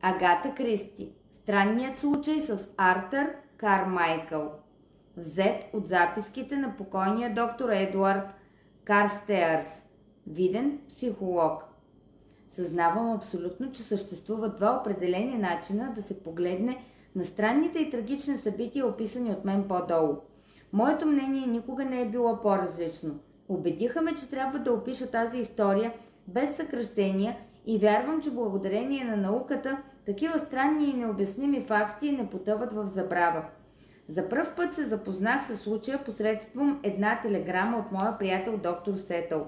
Агата Кристи. Странният случай с Артър Кармайкъл. Взет от записките на покойния доктор Едуард Карстеърс, виден психолог. Съзнавам абсолютно, че съществуват два определени начина да се погледне на странните и трагични събития, описани от мен по-долу. Моето мнение никога не е било по-различно. Убедиха ме, че трябва да опиша тази история без съкращения и вярвам, че благодарение на науката такива странни и необясними факти не потъват в забрава. За пръв път се запознах със случая посредством една телеграма от моя приятел доктор Сетъл.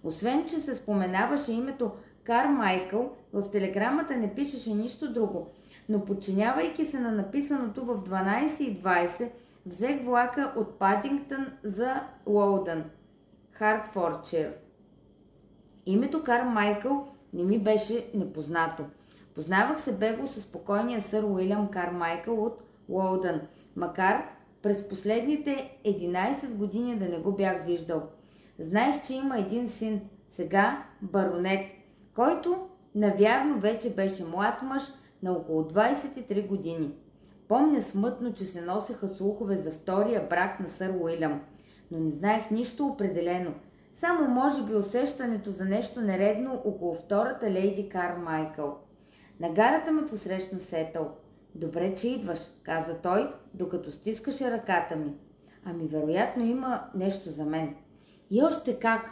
Освен, че се споменаваше името Кармайкъл, в телеграмата не пишеше нищо друго, но подчинявайки се на написаното в 12:20, взех влака от Падингтън за Лоудън, Хартфордшир. Името Кармайкъл не ми беше непознато. Познавах се бегло с покойния сър Уилям Кармайкъл от Лоудън, макар през последните 11 години да не го бях виждал. Знаех, че има един син, сега баронет, който навярно вече беше млад мъж на около 23 години. Помня смътно, че се носеха слухове за втория брак на сър Уилям, но не знаех нищо определено. Само може би усещането за нещо нередно около втората лейди Кармайкъл. На гарата ме посрещна Сетъл. "Добре, че идваш", каза той, докато стискаше ръката ми. "Ами вероятно има нещо за мен." "И още как!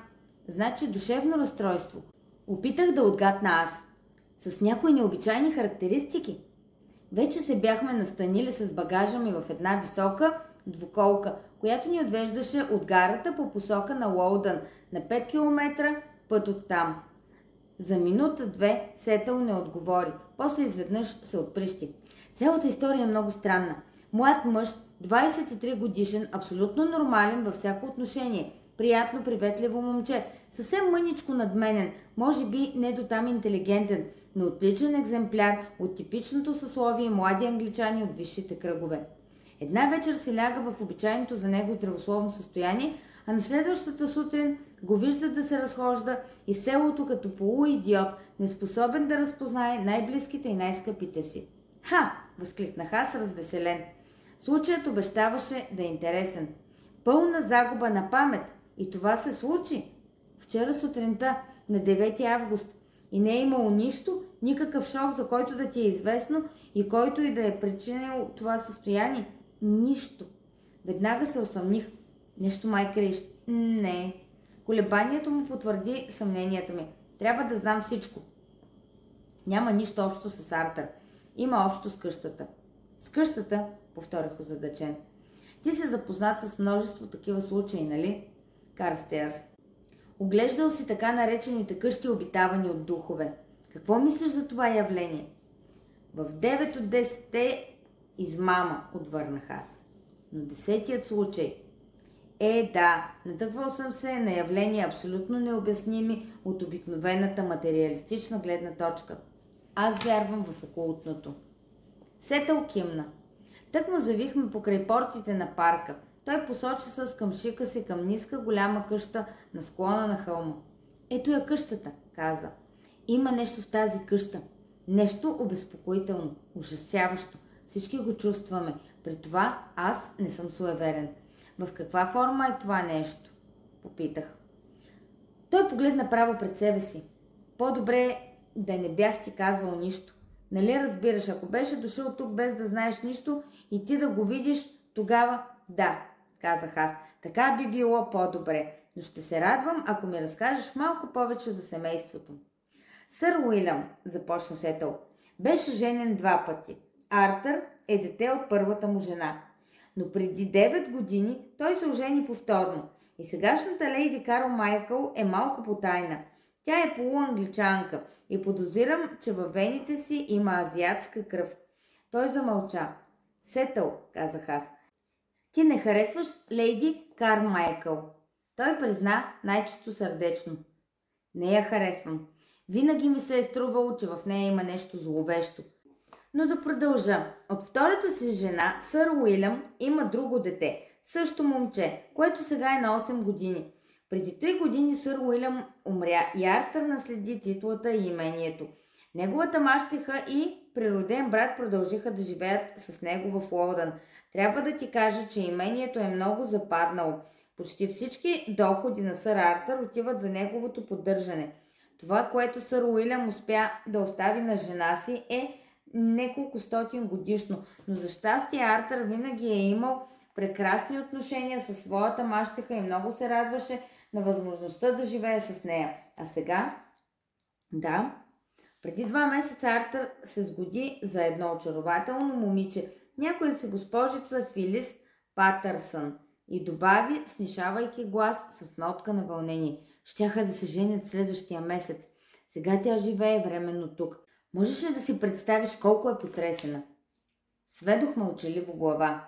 Значи душевно разстройство." Опитах да отгадна аз. "С някои необичайни характеристики?" Вече се бяхме настанили с багажа ми в една висока двуколка, която ни отвеждаше от гарата по посока на Лоудън на 5 км път оттам. За минута-две Сетъл не отговори, после изведнъж се отприщи. "Цялата история е много странна. Млад мъж, 23 годишен, абсолютно нормален във всяко отношение, приятно, приветливо момче, съвсем мъничко надменен, може би не дотам интелигентен, но отличен екземпляр от типичното съсловие млади англичани от висшите кръгове. Една вечер се ляга в обичайното за него здравословно състояние, а на следващата сутрин го вижда да се разхожда из селото като полуидиот, неспособен да разпознае най-близките и най-скъпите си." "Ха!" възкликнах аз развеселен. Случаят обещаваше да е интересен. Пълна загуба на памет. И това се случи вчера сутринта, на 9 август. И не е имало нищо, никакъв шок, за който да ти е известно и който и да е причинил това състояние. Нищо. Веднага се усъмних. Нещо май криеш. Не. Колебанието му потвърди съмненията ми. Трябва да знам всичко. Няма нищо общо с Артър. Има общо с къщата. С къщата, повторих озадачен. Ти се запознат с множество такива случаи, нали? Карстеърс. Оглеждал си така наречените къщи, обитавани от духове. Какво мислиш за това явление? В 9 от 10 измама, отвърнах аз. Но 10-тият случай. Да, натъквал съм се на явления абсолютно необясними от обикновената материалистична гледна точка. Аз вярвам в окултното. Сетъл кимна. Тък му завихме покрай портите на парка. Той посочи с къмшика си към ниска голяма къща на склона на хълма. "Ето я къщата", каза. "Има нещо в тази къща. Нещо обезпокоително, ужасяващо. Всички го чувстваме. При това аз не съм суеверен." "В каква форма е това нещо?" попитах. Той погледна право пред себе си. "По-добре да не бях ти казвал нищо. Нали разбираш, ако беше дошъл тук без да знаеш нищо и ти да го видиш, тогава да", казах аз. "Така би било по-добре, но ще се радвам, ако ми разкажеш малко повече за семейството." "Сър Уилям", започна Сетъл, "беше женен 2 пъти. Артър е дете от първата му жена. Но преди 9 години той се ожени повторно. И сегашната лейди Кармайкъл е малко потайна. Тя е полуангличанка и подозирам, че във вените си има азиатска кръв." Той замълча. "Сетъл", казах аз, "ти не харесваш лейди Кармайкъл?" Той призна най-чисто сърдечно. "Не я харесвам. Винаги ми се е струвало, че в нея има нещо зловещо. Но да продължа. От втората си жена, сър Уилям, има друго дете, също момче, което сега е на 8 години. Преди 3 години сър Уилям умря и Артър наследи титлата и имението. Неговата мащеха и природен брат продължиха да живеят с него в Лоудън. Трябва да ти кажа, че имението е много западнало. Почти всички доходи на сър Артър отиват за неговото поддържане. Това, което сър Уилям успя да остави на жена си, е неколко стотин годишно, но за щастие Артър винаги е имал прекрасни отношения със своята мащеха и много се радваше на възможността да живее с нея. А сега? Да, преди 2 месеца Артър се сгоди за едно очарователно момиче, някоя си госпожица Филис Патърсън, и добави, снишавайки глас с нотка на вълнение. Щяха да се женят следващия месец. Сега тя живее временно тук. Можеш ли да си представиш колко е потресена? Сведох мълчаливо глава.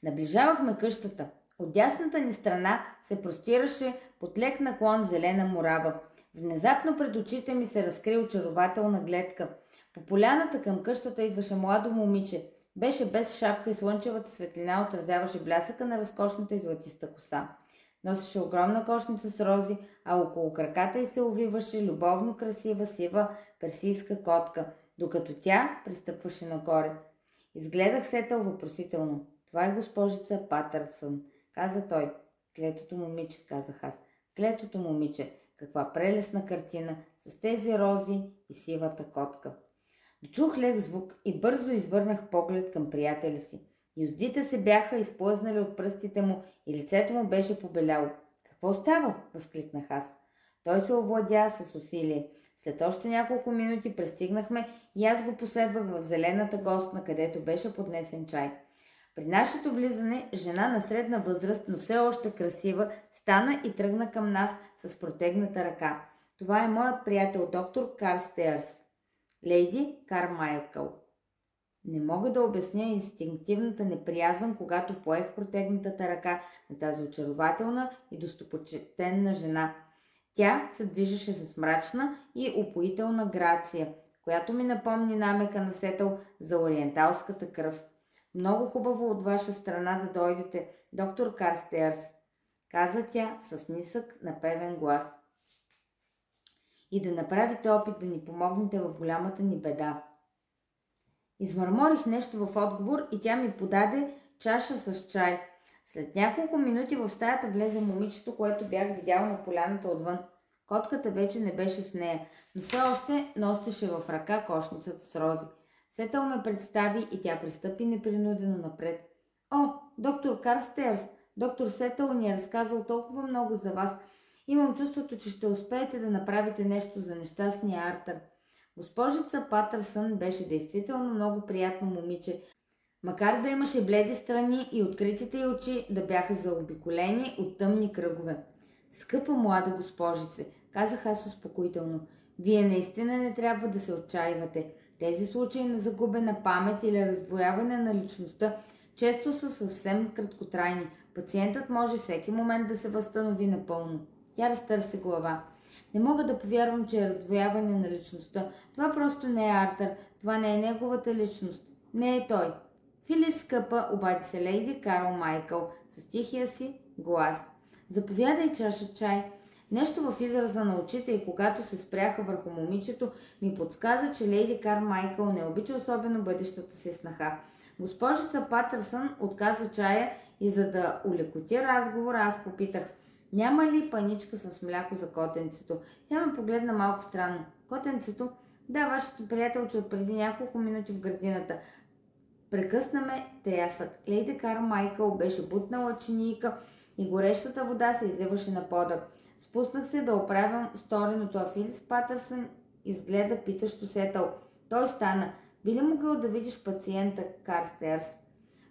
Наближавахме къщата. От дясната ни страна се простираше под лек наклон зелена морава. Внезапно пред очите ми се разкри очарователна гледка. По поляната към къщата идваше младо момиче. Беше без шапка и слънчевата светлина отразяваше блясъка на разкошната и златиста коса. Носеше огромна кошница с рози, а около краката й се увиваше любовно красива сива персийска котка, докато тя пристъпваше нагоре. Изгледах Сетъл въпросително. Това е госпожица Патърсън, каза той. Клетото момиче, казах аз. Клетото момиче. Каква прелесна картина с тези рози и сивата котка. Дочух лек звук и бързо извърнах поглед към приятеля си. Юздите се бяха изплъзнали от пръстите му и лицето му беше побеляло. Какво става? Възкликнах аз. Той се овладя с усилие. След още няколко минути пристигнахме и аз го последвах в зелената гостна, където беше поднесен чай. При нашето влизане жена на средна възраст, но все още красива, стана и тръгна към нас с протегната ръка. Това е моят приятел доктор Карстеърс, лейди Кармайкъл. Не мога да обясня инстинктивната неприязън, когато поех протегнатата ръка на тази очарователна и достопочтенна жена. Тя се движеше с мрачна и упоителна грация, която ми напомни намека на Сетъл за ориенталската кръв. Много хубаво от ваша страна да дойдете, доктор Карстеърс, каза тя с нисък напевен глас. И да направите опит да ни помогнете в голямата ни беда. Измърморих нещо в отговор и тя ми подаде чаша с чай. След няколко минути в стаята влезе момичето, което бях видял на поляната отвън. Котката вече не беше с нея, но все още носеше в ръка кошницата с рози. Сетъл ме представи и тя пристъпи непринудено напред. О, доктор Карстеърс, доктор Сетъл ни е разказал толкова много за вас. Имам чувството, че ще успеете да направите нещо за нещастния Артър. Госпожица Патърсън беше действително много приятно момиче, макар да имаше бледи страни и откритите й очи да бяха заобиколени от тъмни кръгове. Скъпа млада госпожице, казах аз успокоително, вие наистина не трябва да се отчаивате. Тези случаи на загубена памет или раздвояване на личността често са съвсем краткотрайни. Пациентът може всеки момент да се възстанови напълно. Тя разтърси глава. Не мога да повярвам, че е раздвояване на личността. Това просто не е Артър. Това не е неговата личност. Не е той. Филис, скъпа, обади се лейди Кармайкъл с тихия си глас. Заповядай чаша чай. Нещо в израза на очите и когато се спряха върху момичето, ми подсказа, че лейди Кармайкъл не обича особено бъдещата си снаха. Госпожица Патърсън отказа чая и за да улекоти разговора, аз попитах: няма ли паничка с мляко за котенцето? Тя ме погледна малко странно. Котенцето? Да, вашето приятелче от преди няколко минути в градината. Прекъсна ме трясък. Лейди Кармайкъл беше бутнала чинийка и горещата вода се изливаше на пода. Спуснах се да оправям стореното, а Филис Патърсън изгледа питащо Сетъл. Той стана. Би ли могъл да видиш пациента, Карстеърс?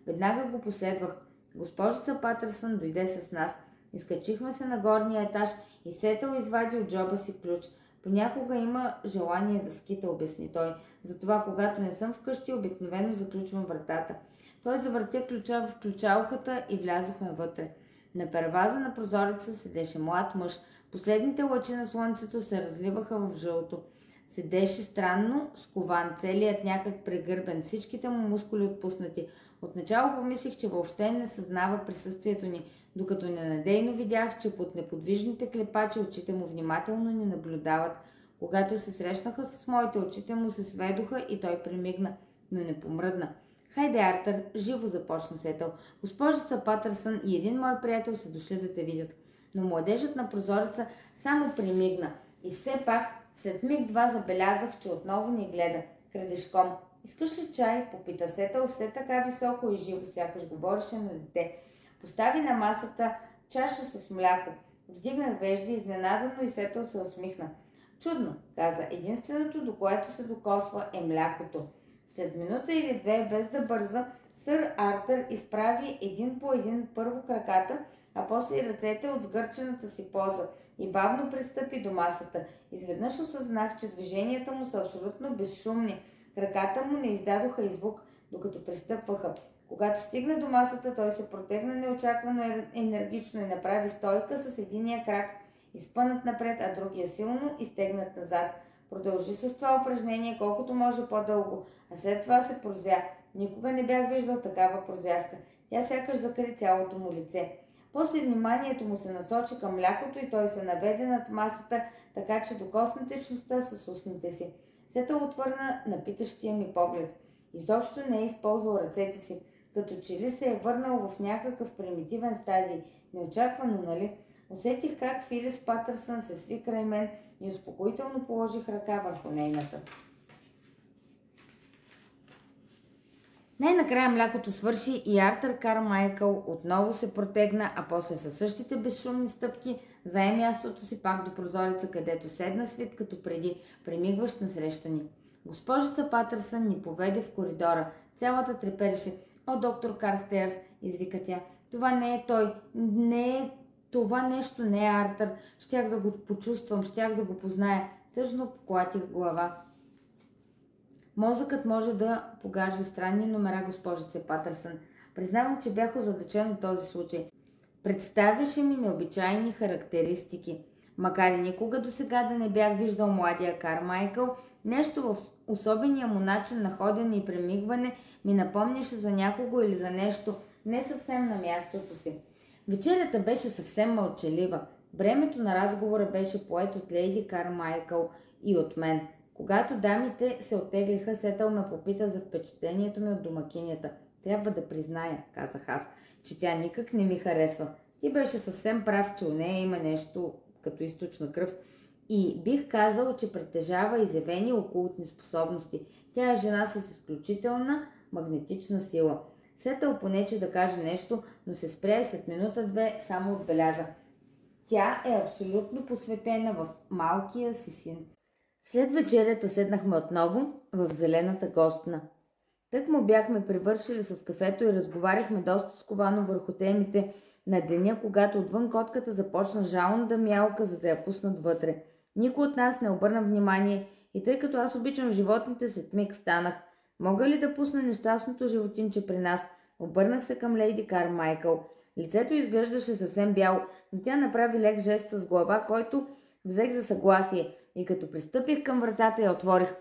Веднага го последвах. Госпожица Патърсън дойде с нас. Изкачихме се на горния етаж и Сетъл извади от джоба си ключ. Понякога има желание да скита, обясни той. Затова, когато не съм вкъщи, обикновено заключвам вратата. Той завъртя ключа в включалката и влязохме вътре. На перваза на прозореца седеше млад мъж. Последните лъчи на слънцето се разливаха в жълто. Седеше странно, скован, целият някак прегърбен, всичките му мускули отпуснати. Отначало помислих, че въобще не съзнава присъствието ни, докато ненадейно видях, че под неподвижните клепачи очите му внимателно ни наблюдават. Когато се срещнаха с моите, очите му се сведоха и той примигна, но не помръдна. Хайде, Артър, живо започна Сетъл. Госпожица Патърсън и един мой приятел са дошли да те видят. Но младежът на прозореца само примигна. И все пак, след миг-два забелязах, че отново ни гледа. Крадешком. Искаш ли чай? Попита Сетъл, все така високо и живо, сякаш говореше на дете. Постави на масата чаша с мляко. Вдигнах вежди изненадано и Сетъл се усмихна. Чудно, каза, единственото, до което се докосва, е млякото. След минута или две, без да бърза, сър Артър изправи един по един първо краката, а после и ръцете от сгърчената си поза и бавно пристъпи до масата. Изведнъж осъзнах, че движенията му са абсолютно безшумни. Краката му не издадоха и звук, докато пристъпваха. Когато стигна до масата, той се протегна неочаквано енергично и направи стойка с единия крак, изпънат напред, а другия силно изтегнат назад. Продължи с това упражнение колкото може по-дълго, а след това се прозя. Никога не бях виждал такава прозявка. Тя сякаш закри цялото му лице. После вниманието му се насочи към млякото и той се наведе над масата, така че докосна течността с устните си. Сетъл отвърна на питащия ми поглед. Изобщо не е използвал ръцете си, като че ли се е върнал в някакъв примитивен стадий. Неочаквано, нали? Усетих как Филис Патърсън се сви край мен и успокоително положих ръка върху нейната. Най-накрая млякото свърши и Артър Кармайкъл отново се протегна, а после със същите безшумни стъпки зае мястото си пак до прозореца, където седна свит като преди, премигващ насреща ни. Госпожица Патърсън ни поведе в коридора. Цялата трепереше. О, доктор Карстеърс, извика тя. Това не е той. Това нещо не е Артър. Щях да го почувствам, щях да го позная. Тъжно поклатих глава. Мозъкът може да погажда странни номера, госпожице Патърсън. Признавам, че бях озадачен от този случай. Представяше ми необичайни характеристики. Макар и никога досега да не бях виждал младия Кармайкъл, нещо в особения му начин на ходене и премигване ми напомняше за някого или за нещо не съвсем на мястото си. Вечерята беше съвсем мълчалива. Бремето на разговора беше поет от лейди Кармайкъл и от мен. Когато дамите се оттеглиха, Сетъл ме попита за впечатлението ми от домакинята. Трябва да призная, казах аз, че тя никак не ми харесва. Ти беше съвсем прав, че у нея има нещо като източна кръв. И бих казал, че притежава изявени окултни способности. Тя е жена с изключителна магнетична сила. Сетъл понече да каже нещо, но се спря и след минута-две само отбеляза. Тя е абсолютно посветена в малкия си син. След вечерята седнахме отново в зелената гостна. Тък му бяхме привършили с кафето и разговаряхме доста сковано върху темите на деня, когато отвън котката започна жално да мялка, за да я пуснат вътре. Никой от нас не обърна внимание и тъй като аз обичам животните, след миг станах. Мога ли да пусна нещастното животинче при нас? Обърнах се към лейди Кармайкъл. Лицето изглеждаше съвсем бяло, но тя направи лек жест с глава, който взех за съгласие и като пристъпих към вратата я отворих.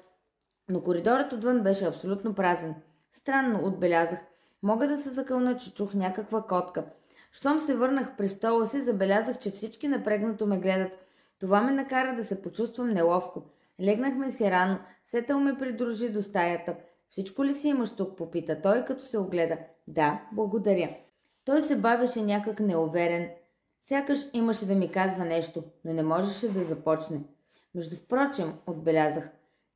Но коридорът отвън беше абсолютно празен. Странно, отбелязах. Мога да се закълна, че чух някаква котка. Щом се върнах при стола си, забелязах, че всички напрегнато ме гледат. Това ме накара да се почувствам неловко. Легнахме си рано. Сетъл ме придружи до стаята. Всичко ли си имаш тук, попита той, като се огледа. Да, благодаря. Той се бавеше някак неуверен. Сякаш имаше да ми казва нещо, но не можеше да започне. Между впрочем, отбелязах.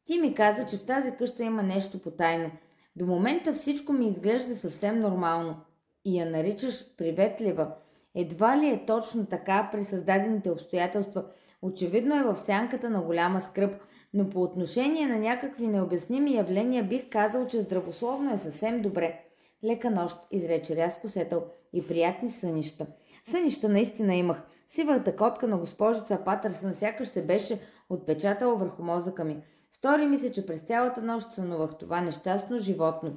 Ти ми каза, че в тази къща има нещо потайно. До момента всичко ми изглежда съвсем нормално. И я наричаш приветлива. Едва ли е точно така при създадените обстоятелства. Очевидно е в сянката на голяма скръб, но по отношение на някакви необясними явления бих казал, че здравословно е съвсем добре. Лека нощ, изрече рязко Сетъл, и приятни сънища. Сънища наистина имах. Сивата котка на госпожица Патърсън сякаш се беше отпечатала върху мозъка ми. Стори ми се, че през цялата нощ сънувах това нещастно животно.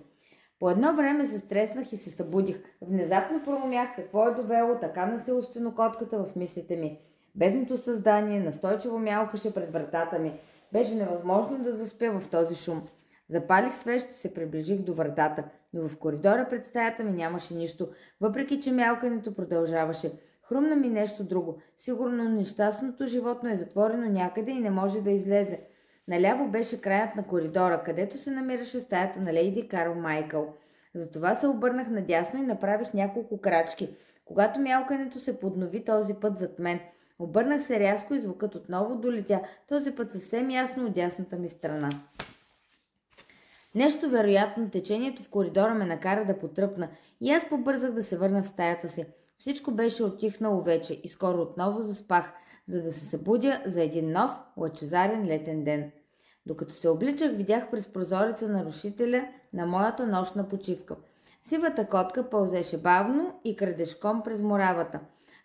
По едно време се стреснах и се събудих. Внезапно проумях какво е довело така насилствено котката в мислите ми. Бедното създание настойчиво мялкаше пред вратата ми. Беше невъзможно да заспя в този шум. Запалих свещ и се приближих до вратата, но в коридора пред стаята ми нямаше нищо, въпреки че мялкането продължаваше. Хрумна ми нещо друго. Сигурно нещастното животно е затворено някъде и не може да излезе. Наляво беше краят на коридора, където се намираше стаята на лейди Кармайкъл. Затова се обърнах надясно и направих няколко крачки. Когато мялкането се поднови този път зад мен, обърнах се рязко и звукът отново долетя, този път съвсем ясно от дясната ми страна. Нещо вероятно течението в коридора ме накара да потръпна и аз побързах да се върна в стаята си. Всичко беше отихнало вече и скоро отново заспах, за да се събудя за един нов, лъчезарен летен ден. Докато се обличах, видях през прозореца нарушителя на моята нощна почивка. Сивата котка пълзеше бавно и крадешком през моравата.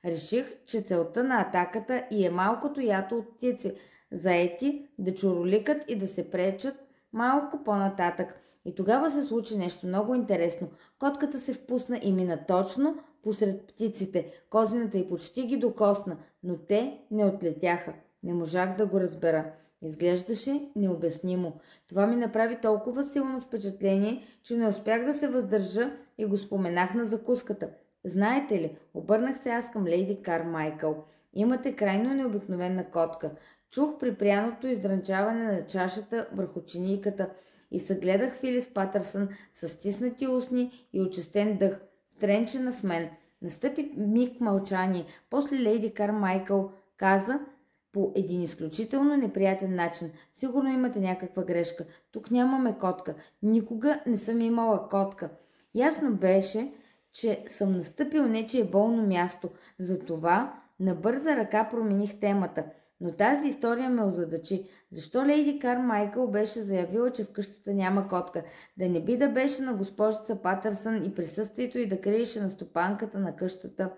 Реших, че целта на атаката и е малкото ято от птици, заети да чуроликат и да се пречат малко по-нататък. И тогава се случи нещо много интересно. Котката се впусна и мина точно посред птиците. Козината й почти ги докосна, но те не отлетяха. Не можах да го разбера. Изглеждаше необяснимо. Това ми направи толкова силно впечатление, че не успях да се въздържа и го споменах на закуската. Знаете ли, обърнах се аз към лейди Кармайкъл. Имате крайно необикновена котка. Чух припряното издрънчаване на чашата върху чинийката и съгледах Филис Патърсън с стиснати устни и очистен дъх, втренчена в мен. Настъпи миг мълчание. После лейди Кармайкъл каза по един изключително неприятен начин: сигурно имате някаква грешка. Тук нямаме котка. Никога не съм имала котка. Ясно беше, че съм настъпил нечие болно място. Затова на бърза ръка промених темата. Но тази история ме озадачи. Защо лейди Кармайкъл беше заявила, че в къщата няма котка? Да не би да беше на госпожица Патърсън и присъствието й да криеше на стопанката на къщата?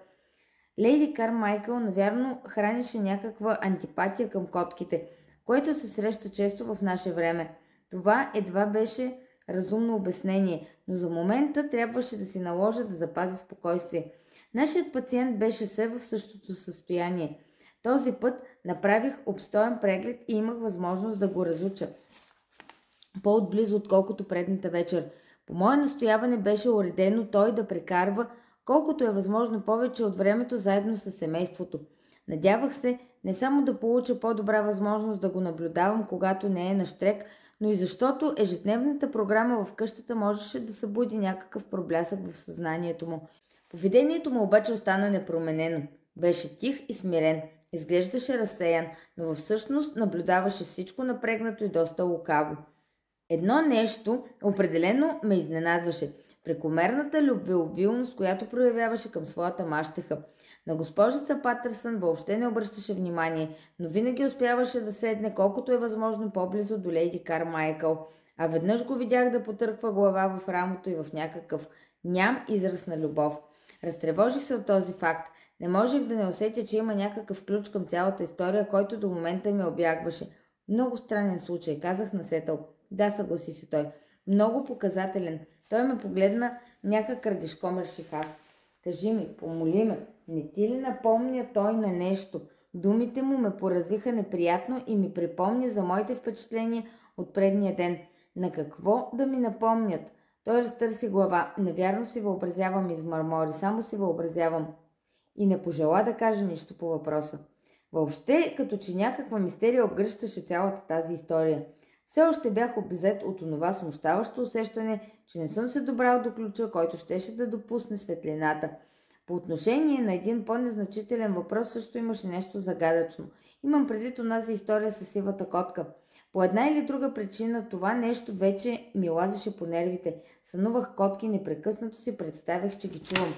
Лейди Кармайкъл навярно хранеше някаква антипатия към котките, което се среща често в наше време. Това едва беше разумно обяснение, но за момента трябваше да си наложа да запази спокойствие. Нашият пациент беше все в същото състояние. Този път направих обстоен преглед и имах възможност да го разуча по-отблизо, отколкото предната вечер. По мое настояване беше уредено той да прекарва колкото е възможно повече от времето заедно с семейството. Надявах се не само да получа по-добра възможност да го наблюдавам, когато не е на щрек, но и защото ежедневната програма в къщата можеше да събуди някакъв проблясък в съзнанието му. Поведението му обаче остана непроменено. Беше тих и смирен. Изглеждаше разсеян, но всъщност наблюдаваше всичко напрегнато и доста лукаво. Едно нещо определено ме изненадваше. Прекомерната любвеобилност, която проявяваше към своята мащеха. На госпожица Патърсън въобще не обръщаше внимание, но винаги успяваше да седне колкото е възможно по-близо до лейди Кармайкъл, а веднъж го видях да потърква глава в рамото и в някакъв ням израз на любов. Разтревожих се от този факт. Не можех да не усетя, че има някакъв ключ към цялата история, който до момента ме обягваше. Много странен случай, казах насетъл. Да, съгласи се той. Много показателен. Той ме погледна някак крадешком, реших аз. Кажи ми, помоли ме, не ти ли напомня той на нещо? Думите му ме поразиха неприятно и ми припомня за моите впечатления от предния ден. На какво да ми напомнят? Той разтърси глава. Навярно си въобразявам, измърмори, само си въобразявам. И не пожела да каже нищо по въпроса. Въобще, като че някаква мистерия обгръщаше цялата тази история. Все още бях обзет от онова смущаващо усещане, че не съм се добрал до ключа, който щеше да допусне светлината. По отношение на един по-незначителен въпрос също имаше нещо загадъчно. Имам предвид онази история с сивата котка. По една или друга причина това нещо вече ми лазеше по нервите. Сънувах котки, непрекъснато си представях, че ги чувам.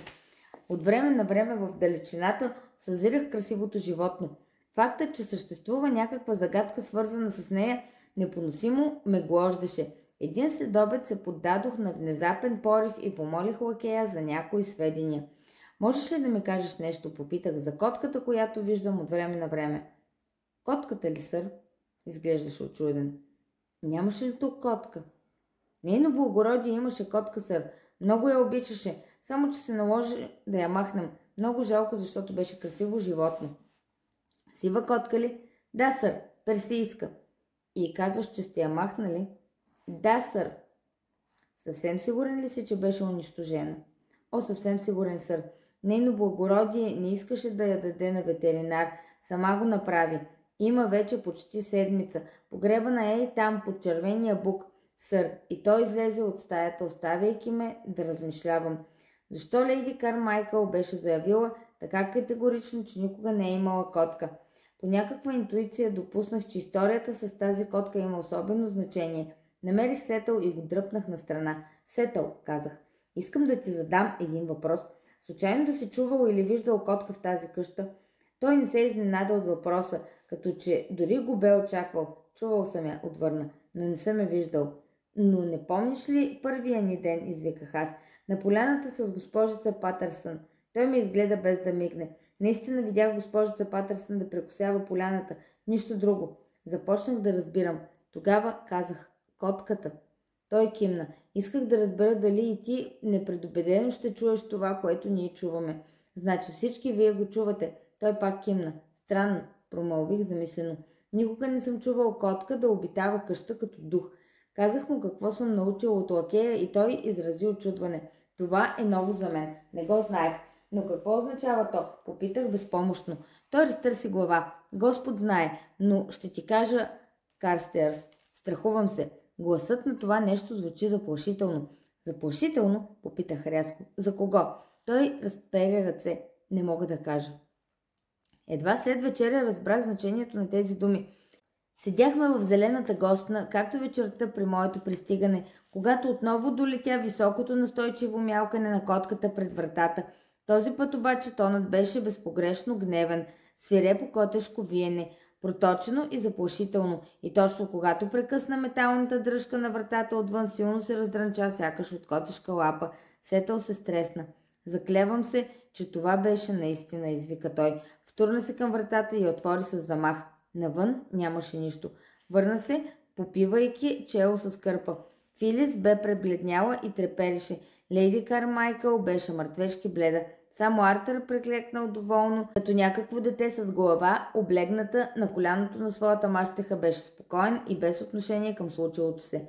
От време на време в далечината съзирах красивото животно. Фактът, че съществува някаква загадка, свързана с нея, непоносимо ме глождаше. Един следобед се поддадох на внезапен порив и помолих лакея за някои сведения. Можеш ли да ми кажеш нещо, попитах, за котката, която виждам от време на време? Котката ли, сър? Изглеждаше очуден. Нямаше ли тук котка? Нейно благородие имаше котка, сър. Много я обичаше, само че се наложи да я махнем. Много жалко, защото беше красиво животно. Сива котка ли? Да, сър, персийска. И казваш, че сте я махнали? Да, сър. Съвсем сигурен ли си, че беше унищожена? О, съвсем сигурен, сър. Нейно благородие не искаше да я даде на ветеринар, сама го направи. Има вече почти седмица. Погребана е и там, под червения бук, сър. И той излезе от стаята, оставяйки ме да размишлявам. Защо леди Кармайкъл беше заявила така категорично, че никога не е имала котка? По някаква интуиция допуснах, че историята с тази котка има особено значение. Намерих Сетъл и го дръпнах на страна. Сетъл, казах, искам да ти задам един въпрос. Случайно да си чувал или виждал котка в тази къща? Той не се изненада от въпроса, като че дори го бе очаквал. Чувал съм я, отвърна, но не съм я виждал. Но не помниш ли първия ни ден, извиках аз, на поляната с госпожица Патърсън? Той ме изгледа без да мигне. Наистина видях госпожица Патърсън да прекосява поляната, нищо друго. Започнах да разбирам. Тогава казах, котката. Той кимна. Исках да разбера дали и ти непредубедено ще чуеш това, което ние чуваме. Значи всички вие го чувате. Той пак кимна. Странно, промълвих замислено. Никога не съм чувал котка да обитава къща като дух. Казах му какво съм научил от лакея и той изрази очудване. Това е ново за мен. Не го знаех. Но какво означава то? Попитах безпомощно. Той разтърси глава. Господ знае, но ще ти кажа, Карстеърс. Страхувам се. Гласът на това нещо звучи заплашително. Заплашително? Попитах рязко. За кого? Той разпери ръце. Не мога да кажа. Едва след вечеря разбрах значението на тези думи. Седяхме в зелената гостна, както вечерта при моето пристигане, когато отново долетя високото настойчиво мялкане на котката пред вратата. Този път обаче тонът беше безпогрешно гневен, свирепо котешко виене, проточено и заплашително, и точно когато прекъсна металната дръжка на вратата отвън, силно се раздрънча, сякаш от котешка лапа. Сетъл се стресна. Заклевам се, че това беше наистина, извика той. Втурна се към вратата и я отвори с замах. Навън нямаше нищо. Върна се, попивайки чело с кърпа. Филис бе пребледняла и трепереше. Лейди Кармайкъл беше мъртвешки бледа. Само Артър преклекнал доволно, като някакво дете с глава, облегната на коляното на своята мащеха, беше спокоен и без отношение към случилото се.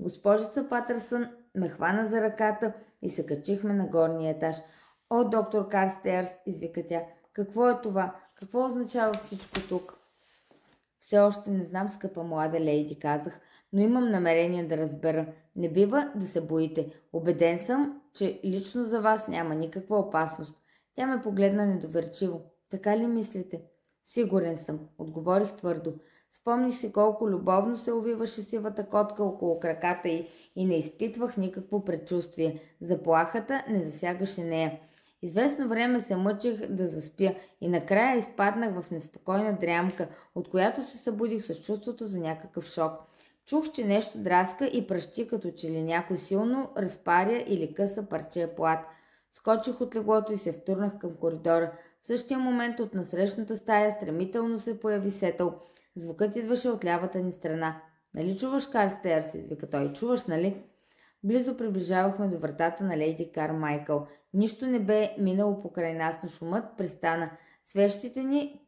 Госпожица Патърсън ме хвана за ръката и се качихме на горния етаж. О, доктор Карстеърс, извика тя. Какво е това? Какво означава всичко тук? Все още не знам, скъпа млада лейди, казах, но имам намерение да разбера. Не бива да се боите. Убеден съм, че лично за вас няма никаква опасност. Тя ме погледна недоверчиво. Така ли мислите? Сигурен съм, отговорих твърдо. Спомних си колко любовно се увиваше сивата котка около краката й и не изпитвах никакво предчувствие. Заплахата не засягаше нея. Известно време се мъчех да заспя и накрая изпаднах в неспокойна дрямка, от която се събудих с чувството за някакъв шок. Чух, че нещо драска и пръщи, като че ли някой силно разпаря или къса парче плат. Скочих от леглото и се втурнах към коридора. В същия момент от насрещната стая стремително се появи Сетъл. Звукът идваше от лявата ни страна. Нали чуваш, Карстеърс, извика той. Чуваш, нали? Близо приближавахме до вратата на лейди Кармайкъл. Нищо не бе минало покрай нас, но шумът престана. Свещите ни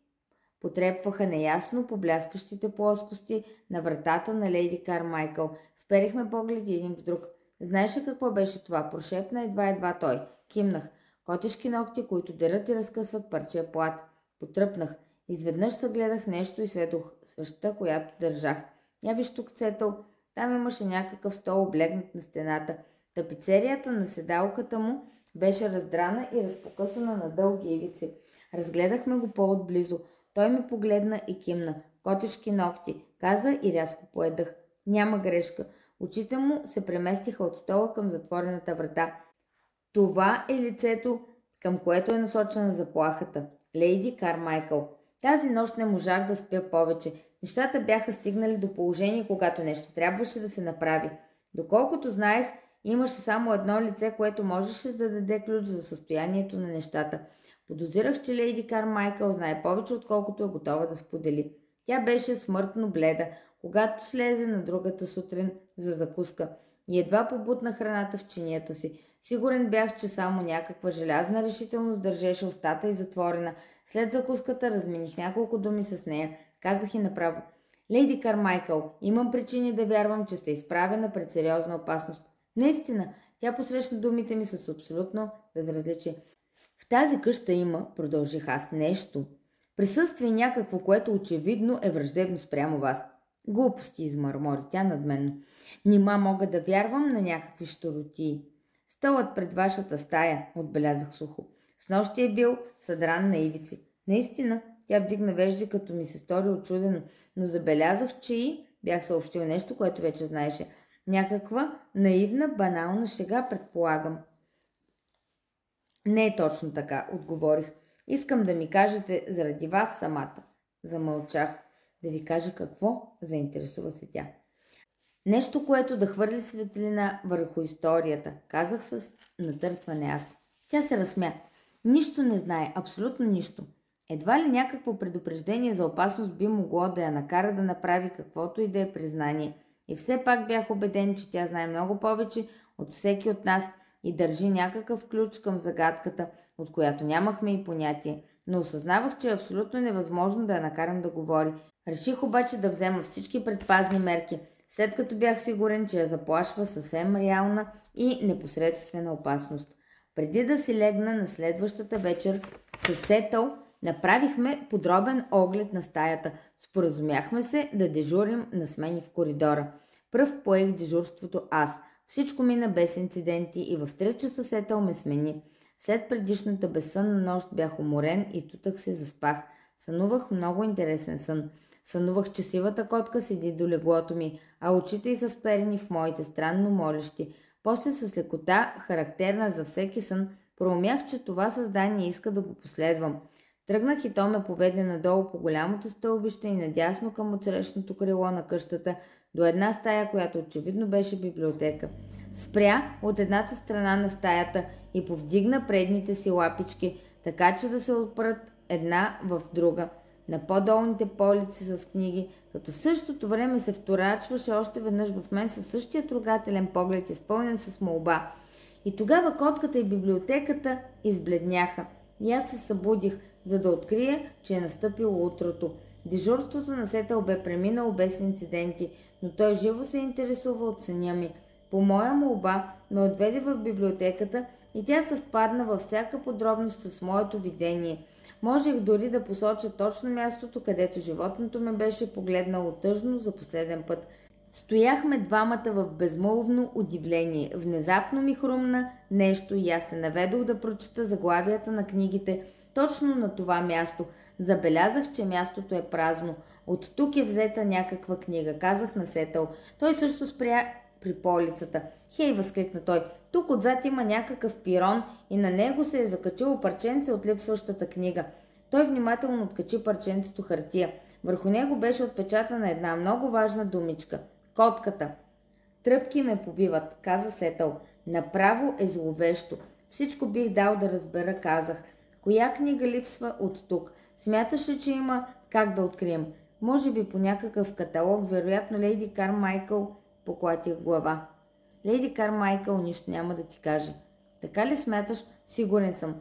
потрепваха неясно по бляскащите плоскости на вратата на лейди Кармайкъл. Вперихме погледи един в друг. Знаеш ли какво беше това? Прошепна едва той. Кимнах. Котешки ногти, които дерат и разкъсват парче плат. Потръпнах. Изведнъж съгледах нещо и сведох свещта, която държах. Я виж тук, Сетъл. Там имаше някакъв стол, облегнат на стената. Тапицерията на седалката му беше раздрана и разпокъсана на дълги ивици. Разгледахме го по-отблизо. Той ми погледна и кимна. Котешки ногти, каза и рязко поедах. Няма грешка. Очите му се преместиха от стола към затворената врата. Това е лицето, към което е насочена заплахата. Лейди Кармайкъл. Тази нощ не можах да спя повече. Нещата бяха стигнали до положение, когато нещо трябваше да се направи. Доколкото знаех, имаше само едно лице, което можеше да даде ключ за състоянието на нещата. Подозирах, че лейди Кармайкъл знае повече, отколкото е готова да сподели. Тя беше смъртно бледа, когато слезе на другата сутрин за закуска и едва побутна храната в чинията си. Сигурен бях, че само някаква желязна решителност държеше устата й затворена. След закуската размених няколко думи с нея. Казах и направо. Лейди Кармайкъл, имам причини да вярвам, че сте изправена пред сериозна опасност. Наистина, тя посрещна думите ми с абсолютно безразличие. В В тази къща има, продължих аз, нещо. Присъствие някакво, което очевидно е враждебно спрямо вас. Глупости, измърмори тя надменно. Нима мога да вярвам на някакви щуротии. Столът пред вашата стая, отбелязах сухо. Снощи е бил съдран на ивици. Наистина, тя вдигна вежди, като ми се стори очудено, но забелязах, че и бях съобщил нещо, което вече знаеше. Някаква наивна, банална шега, предполагам. Не е точно така, отговорих. Искам да ми кажете заради вас самата. Замълчах. Да ви кажа какво? Заинтересува се тя. Нещо, което да хвърли светлина върху историята, казах с натъртване аз. Тя се разсмя. Нищо не знае, абсолютно нищо. Едва ли някакво предупреждение за опасност би могло да я накара да направи каквото и да е признание. И все пак бях убеден, че тя знае много повече от всеки от нас и държи някакъв ключ към загадката, от която нямахме и понятие. Но осъзнавах, че е абсолютно невъзможно да я накарам да говори. Реших обаче да взема всички предпазни мерки, след като бях сигурен, че я заплашва съвсем реална и непосредствена опасност. Преди да си легна на следващата вечер със Сетъл, направихме подробен оглед на стаята. Споразумяхме се да дежурим на смени в коридора. Пръв поех дежурството аз. Всичко мина без инциденти и в 3 часа Сетъл ме смени. След предишната безсънна нощ бях уморен и тутък се заспах. Сънувах много интересен сън. Сънувах, че сивата котка седи до леглото ми, а очите й са вперени в моите странно молещи. После с лекота, характерна за всеки сън, проумях, че това създание иска да го последвам. Тръгнах и то ме поведе надолу по голямото стълбище и надясно към отсрещното крило на къщата до една стая, която очевидно беше библиотека. Спря от едната страна на стаята и повдигна предните си лапички, така че да се отпрат една в друга на по-долните полици с книги, като в същото време се вторачваше още веднъж в мен със същия трогателен поглед, изпълнен с молба. И тогава котката и библиотеката избледняха. И аз се събудих, за да открия, че е настъпило утрото. Дежурството на Сетъл бе преминало без инциденти, но той живо се интересува от съня ми. По моя молба ме отведе в библиотеката и тя съвпадна във всяка подробност с моето видение. Можех дори да посоча точно мястото, където животното ме беше погледнало тъжно за последен път. Стояхме двамата в безмълвно удивление. Внезапно ми хрумна нещо и аз се наведох да прочета заглавията на книгите точно на това място. Забелязах, че мястото е празно. От тук е взета някаква книга, казах на Сетъл. Той също спря при полицата. Хей, възкликна той. Тук отзад има някакъв пирон и на него се е закачило парченце от липсващата книга. Той внимателно откачи парченцето хартия. Върху него беше отпечатана една много важна думичка. Котката. Тръпки ме побиват, каза Сетъл. Направо е зловещо. Всичко бих дал да разбера, казах. Коя книга липсва от тук? Смяташ ли, че има как да открием? Може би по някакъв каталог, вероятно Лейди Кармайкъл, поклатих глава. Лейди Кармайкъл нищо няма да ти каже. Така ли смяташ? Сигурен съм.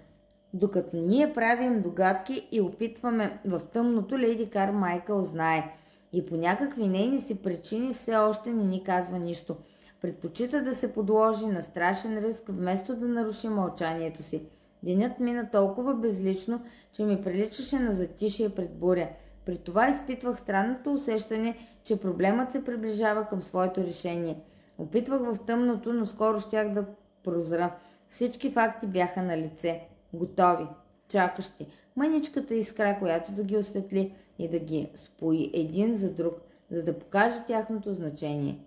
Докато ние правим догадки и опитваме в тъмното, Лейди Кармайкъл знае. И по някакви нейни си причини все още не ни казва нищо. Предпочита да се подложи на страшен риск, вместо да наруши мълчанието си. Денят мина толкова безлично, че ми приличаше на затишие пред буря. При това изпитвах странното усещане, че проблемът се приближава към своето решение. Опитвах в тъмното, но скоро щях да прозра. Всички факти бяха на лице. Готови, чакащи. Мъничката искра, която да ги осветли и да ги спои един за друг, за да покаже тяхното значение.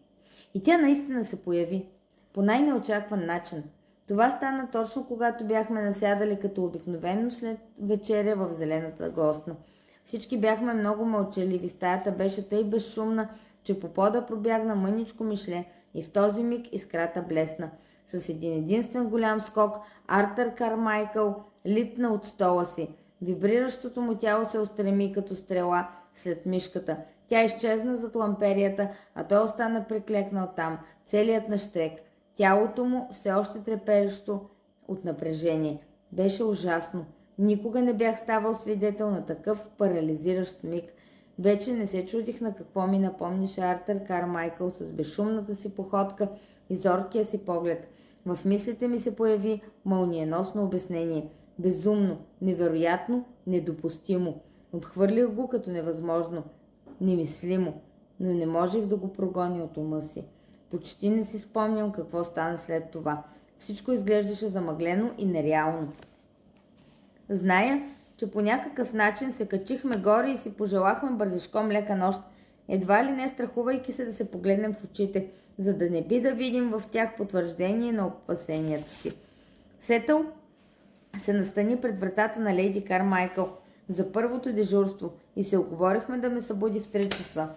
И тя наистина се появи. По най-неочакван начин. Това стана точно когато бяхме насядали като обикновено след вечеря в зелената гостна. Всички бяхме много мълчаливи. Стаята беше тъй безшумна, че по пода пробягна мъничко мишле и в този миг искрата блесна. С един единствен голям скок Артър Кармайкъл литна от стола си. Вибриращото му тяло се устреми като стрела след мишката. Тя изчезна зад ламперията, а той остана приклекнал там, целият нащрек. Тялото му все още треперещо от напрежение. Беше ужасно. Никога не бях ставал свидетел на такъв парализиращ миг. Вече не се чудих на какво ми напомнише Артър Кармайкъл с безшумната си походка и зоркия си поглед. В мислите ми се появи мълниеносно обяснение. Безумно, невероятно, недопустимо. Отхвърлих го като невъзможно, немислимо, но не можех да го прогоня от ума си. Почти не си спомням какво стана след това. Всичко изглеждаше замъглено и нереално. Зная, че по някакъв начин се качихме горе и си пожелахме бързишком лека нощ, едва ли не страхувайки се да се погледнем в очите, за да не би да видим в тях потвърждение на опасенията си. Сетъл се настани пред вратата на леди Кармайкъл за първото дежурство и се уговорихме да ме събуди в 3 часа.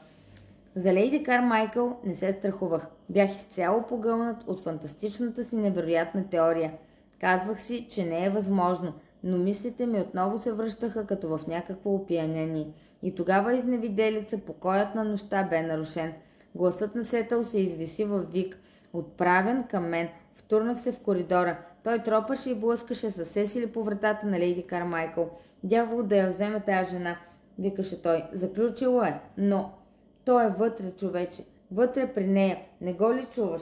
За леди Кармайкъл не се страхувах. Бях изцяло погълнат от фантастичната си невероятна теория. Казвах си, че не е възможно, но мислите ми отново се връщаха като в някакво опиянение. И тогава изневиделица покоят на нощта бе нарушен. Гласът на Сетъл се извиси във вик, отправен към мен. Втурнах се в коридора. Той тропаше и блъскаше със Сесили по вратата на леди Кармайкъл. Дявол да я вземе тая жена, викаше той. Заключило е, но... Той е вътре, човече. Вътре при нея. Не го ли чуваш?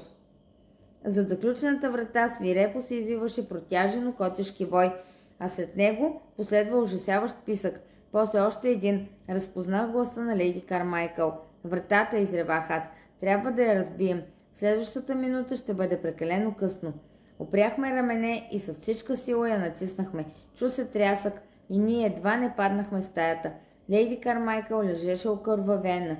Зад заключената врата свирепо се извиваше протяжено котешки вой, а след него последва ужасяващ писък. После още един. Разпознах гласа на леди Кармайкъл. Вратата, изревах аз. Трябва да я разбием. В следващата минута ще бъде прекалено късно. Опряхме рамене и с всичка сила я натиснахме. Чу се трясък и ние едва не паднахме в стаята. Леди Кармайкъл лежеше окървавена.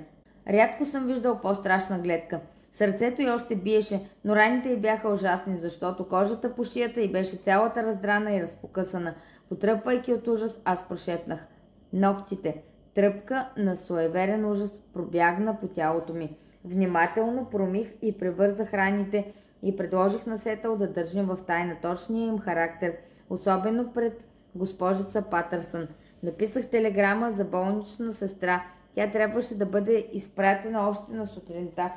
Рядко съм виждал по-страшна гледка. Сърцето й още биеше, но раните й бяха ужасни, защото кожата по шията й беше цялата раздрана и разпокъсана. Потръпвайки от ужас, аз прошепнах. Ногтите. Тръпка на суеверен ужас пробягна по тялото ми. Внимателно промих и превързах раните и предложих на Сетъл да държим в тайна точния им характер, особено пред госпожица Патърсън. Написах телеграма за болнична сестра. Тя трябваше да бъде изпратена още на сутринта,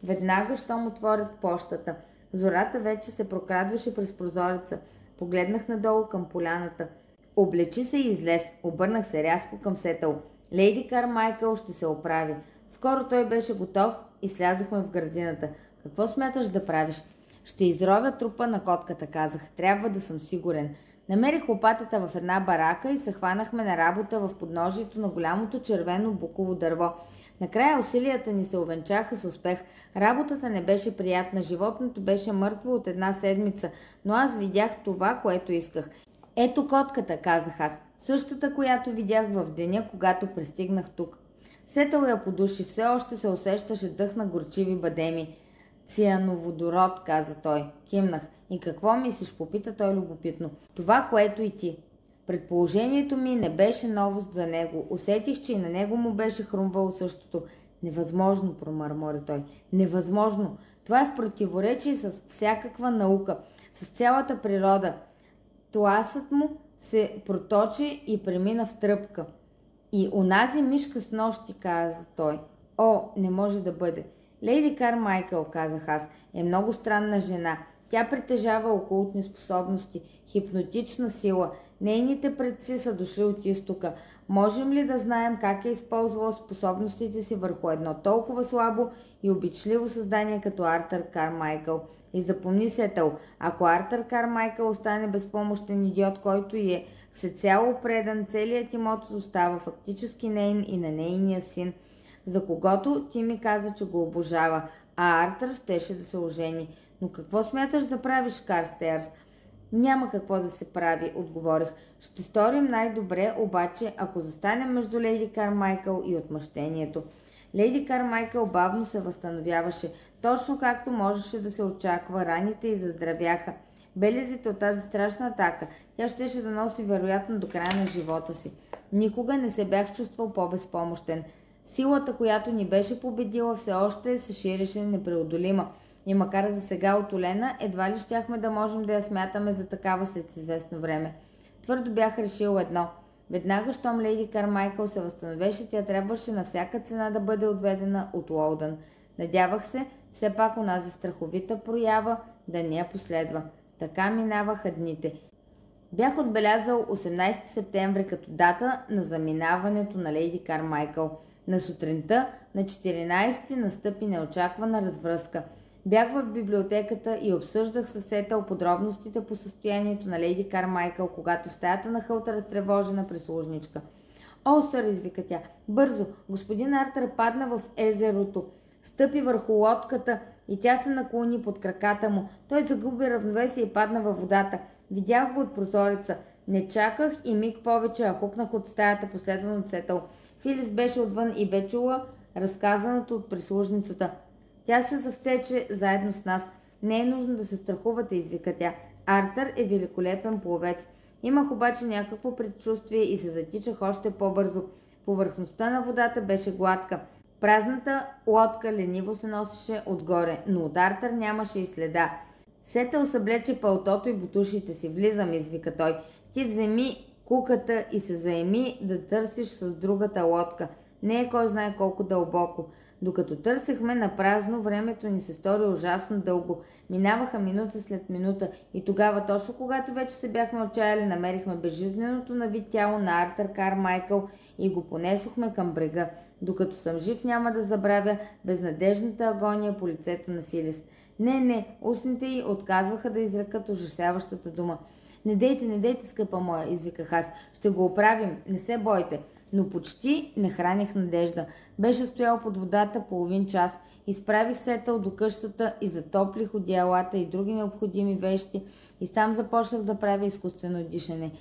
веднага щом отворят пощата. Зората вече се прокрадваше през прозореца. Погледнах надолу към поляната. Облечи се и излез. Обърнах се рязко към Сетъл. Леди Кармайкъл ще се оправи. Скоро той беше готов и слязохме в градината. Какво смяташ да правиш? Ще изровя трупа на котката, казах. Трябва да съм сигурен. Намерих лопатата в една барака и се хванахме на работа в подножието на голямото червено буково дърво. Накрая усилията ни се увенчаха с успех. Работата не беше приятна, животното беше мъртво от 1 седмица, но аз видях това, което исках. Ето котката, казах аз, същата, която видях в деня, когато пристигнах тук. Сетъл я подуши, все още се усещаше дъх на горчиви бадеми. Циановодород, каза той. Кимнах. И какво мислиш, попита той любопитно. Това, което и ти. Предположението ми не беше новост за него. Усетих, че и на него му беше хрумвало същото. Невъзможно, промърмори той. Невъзможно. Това е в противоречие с всякаква наука, с цялата природа. Тласът му се проточи и премина в тръпка. И онази мишка с нощи, каза той. О, не може да бъде. Леди Кармайкъл, казах аз, е много странна жена. Тя притежава окултни способности, хипнотична сила. Нейните предци са дошли от изтока. Можем ли да знаем как е използвала способностите си върху едно толкова слабо и обичливо създание като Артър Кармайкъл? И запомни, Сетъл, ако Артър Кармайкъл остане безпомощен идиот, който е всецяло предан, целият имот остава фактически нейн и на нейния син, за когото ти ми каза, че го обожава, а Артър щеше да се ожени. Но какво смяташ да правиш, Карстеърс? Няма какво да се прави, отговорих. Ще сторим най-добре, обаче, ако застанем между леди Кармайкъл и отмъщението. Леди Кармайкъл бавно се възстановяваше, точно както можеше да се очаква, раните й заздравяха. Белезите от тази страшна атака тя щеше да носи вероятно до края на живота си. Никога не се бях чувствал по-безпомощен. Силата, която ни беше победила, все още се ширеше непреодолима. И макар за сега отолена, едва ли щяхме да можем да я смятаме за такава след известно време. Твърдо бях решил едно. Веднага, щом леди Кармайкъл се възстановеше, тя трябваше на всяка цена да бъде отведена от Уолдън. Надявах се, все пак онази страховита проява да не я последва. Така минаваха дните. Бях отбелязал 18 септември като дата на заминаването на леди Кармайкъл. На сутринта, на 14 настъпи неочаквана развръзка. Бях в библиотеката и обсъждах със Сетъл подробностите по състоянието на леди Кармайкъл, когато в стаята на Хълта разтревожена прислужничка. О, сър, извика тя. Бързо! Господин Артър падна в езерото. Стъпи върху лодката и тя се наклони под краката му. Той загуби равновесие и падна във водата. Видях го от прозореца. Не чаках и миг повече, а хукнах от стаята, последван от Сетъл. Филис беше отвън и бе чула разказаното от прислужницата. Тя се завтече заедно с нас. Не е нужно да се страхувате, извика тя. Артър е великолепен пловец. Имах обаче някакво предчувствие и се затичах още по-бързо. Повърхността на водата беше гладка. Празната лодка лениво се носеше отгоре, но от Артър нямаше и следа. Сетъл съблече палтото и бутушите си. Влизам, извика той. Ти вземи куката и се заеми да търсиш с другата лодка. Не е кой знае колко дълбоко. Докато търсехме на празно, времето ни се стори ужасно дълго. Минаваха минута след минута и тогава, точно когато вече се бяхме отчаяли, намерихме безжизненото на вид тяло на Артър Кармайкъл и го понесохме към брега. Докато съм жив, няма да забравя безнадежната агония по лицето на Филис. Не, устните й отказваха да изрекат ужасяващата дума. Не дейте, скъпа моя, извиках аз. Ще го оправим, не се бойте. Но почти не храних надежда. Беше стоял под водата половин час. Изправих Сетъл до къщата и затоплих одеялата и други необходими вещи и сам започнах да правя изкуствено дишане.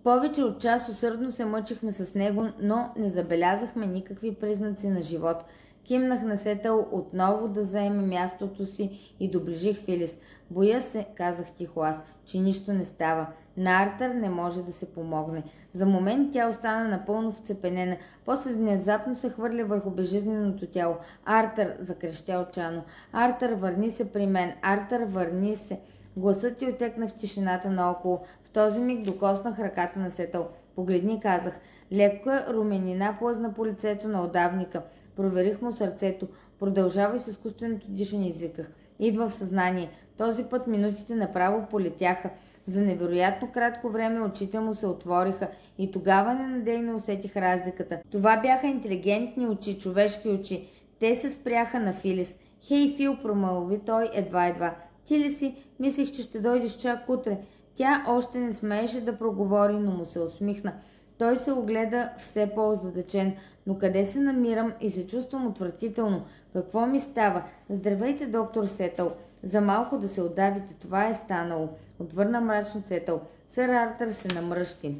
Повече от час усърдно се мъчихме с него, но не забелязахме никакви признаци на живот. Кимнах на Сетъл отново да заеме мястото си и доближих Филис. Боя се, казах тихо аз, че нищо не става. На Артър не може да се помогне. За момент тя остана напълно вцепенена. После внезапно се хвърля върху безжизненото тяло. Артър, закрещя отчаяно. Артър, върни се при мен. Артър, върни се. Гласът ти отекна в тишината наоколо. В този миг докоснах ръката на Сетъл. Погледни, казах. Лекка руменина плъзна по лицето на удавника. Проверих му сърцето. Продължавай с изкуственото дишане, извиках. Идва в съзнание. Този път минутите направо полетяха. За невероятно кратко време очите му се отвориха и тогава ненадейно усетих разликата. Това бяха интелигентни очи, човешки очи. Те се спряха на Филис. Хей, Фил, промълви той едва. Ти ли си? Мислих, че ще дойдеш чак утре. Тя още не смееше да проговори, но му се усмихна. Той се огледа все по-озадачен. Но къде се намирам и се чувствам отвратително? Какво ми става? Здравейте, доктор Сетъл. За малко да се удавите, това е станало. Отвърна мрачно Сетъл. Сър Артър се намръщи.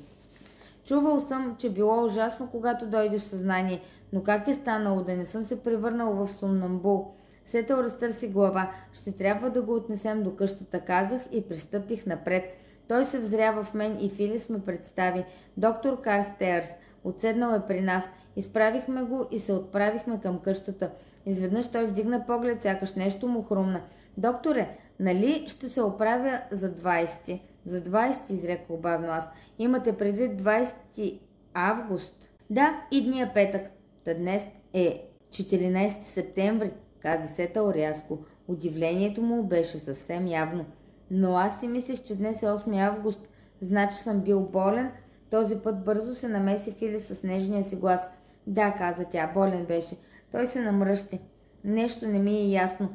Чувал съм, че било ужасно, когато дойдеш в съзнание, но как е станало да не съм се превърнал в сомнамбул? Сетъл разтърси глава. Ще трябва да го отнесем до къщата, казах и пристъпих напред. Той се взря в мен и Филис ме представи. Доктор Карстеърс. Отседнал е при нас. Изправихме го и се отправихме към къщата. Изведнъж той вдигна поглед, сякаш нещо му хрумна. Докторе, нали ще се оправя за 20? За 20, изрекох бавно аз. Имате предвид 20 август? Да, идния петък. Та днес е 14 септември, каза Сетъл рязко. Удивлението му беше съвсем явно. Но аз си мислех, че днес е 8 август. Значи съм бил болен. Този път бързо се намеси Филис с нежния си глас. Да, каза тя, болен беше. Той се намръщи. Нещо не ми е ясно.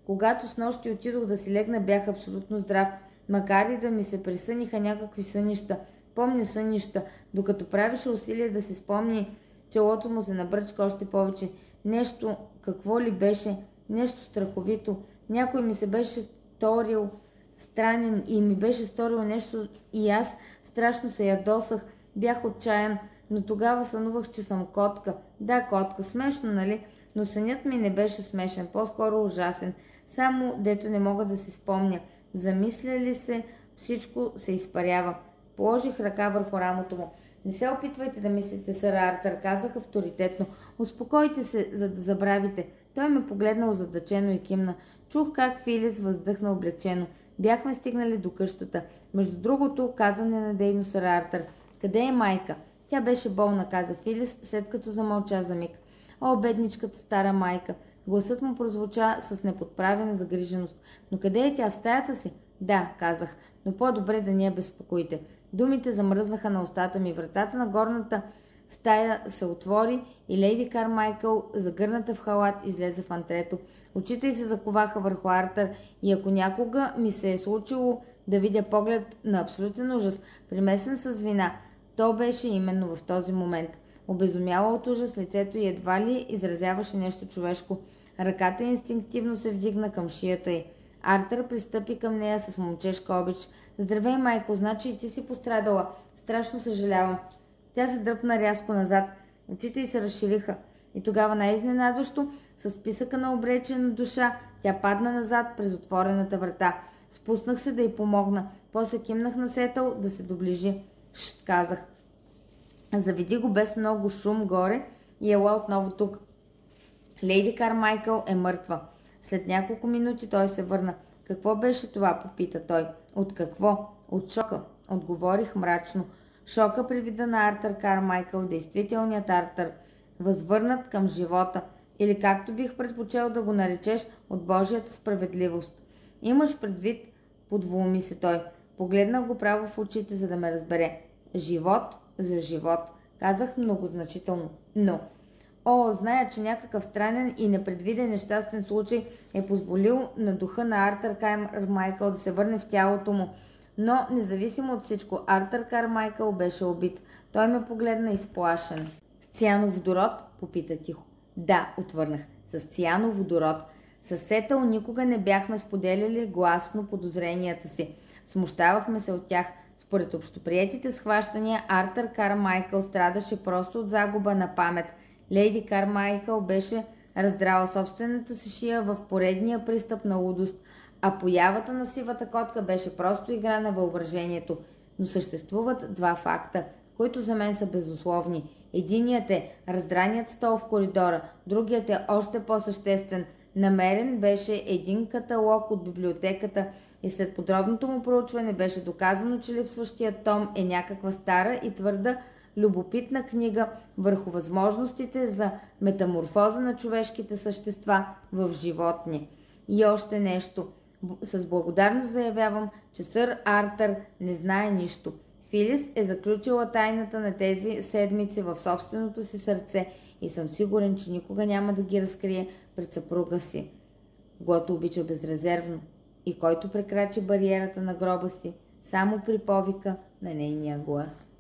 Когато снощи отидох да си легна, бях абсолютно здрав, макар и да ми се присъниха някакви сънища. Помня сънища, докато правеше усилие да се спомни, челото му се набръчка още повече. Нещо, какво ли беше, нещо страховито. Някой ми се беше сторил странен и ми беше сторил нещо и аз страшно се ядосах, бях отчаян, но тогава сънувах, че съм котка. Да, котка, смешно, нали? Но сънят ми не беше смешен, по-скоро ужасен. Само дето не мога да си спомня. Замисля ли се, всичко се изпарява. Положих ръка върху рамото му. Не се опитвайте да мислите, сър Артър, казах авторитетно. Успокойте се, за да забравите. Той ме погледна озадачено и кимна. Чух как Филис въздъхна облегчено. Бяхме стигнали до къщата. Между другото, каза ненадейно сър Артър. Къде е майка? Тя беше болна, каза Филис, след като замълча за миг. О, бедничката стара майка! Гласът му прозвуча с неподправена загриженост. Но къде е тя, в стаята си? Да, казах, но по-добре да не я безпокоите. Думите замръзнаха на устата ми. Вратата на горната Стая се отвори и леди Кармайкъл, загърната в халат, излезе в антрето. Очите й се заковаха върху Артър и ако някога ми се е случило да видя поглед на абсолютен ужас, примесен с вина, то беше именно в този момент. Обезумяла от ужас, лицето й едва ли изразяваше нещо човешко. Ръката инстинктивно се вдигна към шията й. Артър пристъпи към нея с момчешка обич. Здравей, майко, значи и ти си пострадала. Страшно съжалявам. Тя се дръпна рязко назад. Очите й се разшириха. И тогава най-изненадващо, с писъка на обречена душа, тя падна назад през отворената врата. Спуснах се да й помогна. После кимнах на Сетъл да се доближи. Шт, казах. Заведи го без много шум горе и ела отново тук. Лейди Кармайкъл е мъртва. След няколко минути той се върна. Какво беше това, попита той. От какво? От шока, отговорих мрачно. Шока при вида на Артър Кармайкъл, действителният Артър, възвърнат към живота, или както бих предпочел да го наречеш, от Божията справедливост. Имаш предвид, подвуми се той. Погледнах го право в очите, за да ме разбере. Живот за живот, казах многозначително. Но, зная, че някакъв странен и непредвиден нещастен случай е позволил на духа на Артър Кармайкъл да се върне в тялото му. Но, независимо от всичко, Артър Кармайкъл беше убит. Той ме погледна изплашен. С циановодород? Попита тихо. Да, отвърнах. С циановодород. Със Сетъл никога не бяхме споделяли гласно подозренията си. Смущавахме се от тях. Според общоприетите схващания, Артър Кармайкъл страдаше просто от загуба на памет. Лейди Кармайкъл беше раздрала собствената си шия в поредния пристъп на лудост, а появата на сивата котка беше просто игра на въображението. Но съществуват два факта, които за мен са безусловни. Единият е раздраният стол в коридора, другият е още по-съществен. Намерен беше един каталог от библиотеката и след подробното му проучване беше доказано, че липсващият том е някаква стара и твърда любопитна книга върху възможностите за метаморфоза на човешките същества в животни. И още нещо. С благодарност заявявам, че сър Артър не знае нищо. Филис е заключила тайната на тези седмици в собственото си сърце и съм сигурен, че никога няма да ги разкрие пред съпруга си, когото обича безрезервно и който прекрачи бариерата на гроба си само при повика на нейния глас.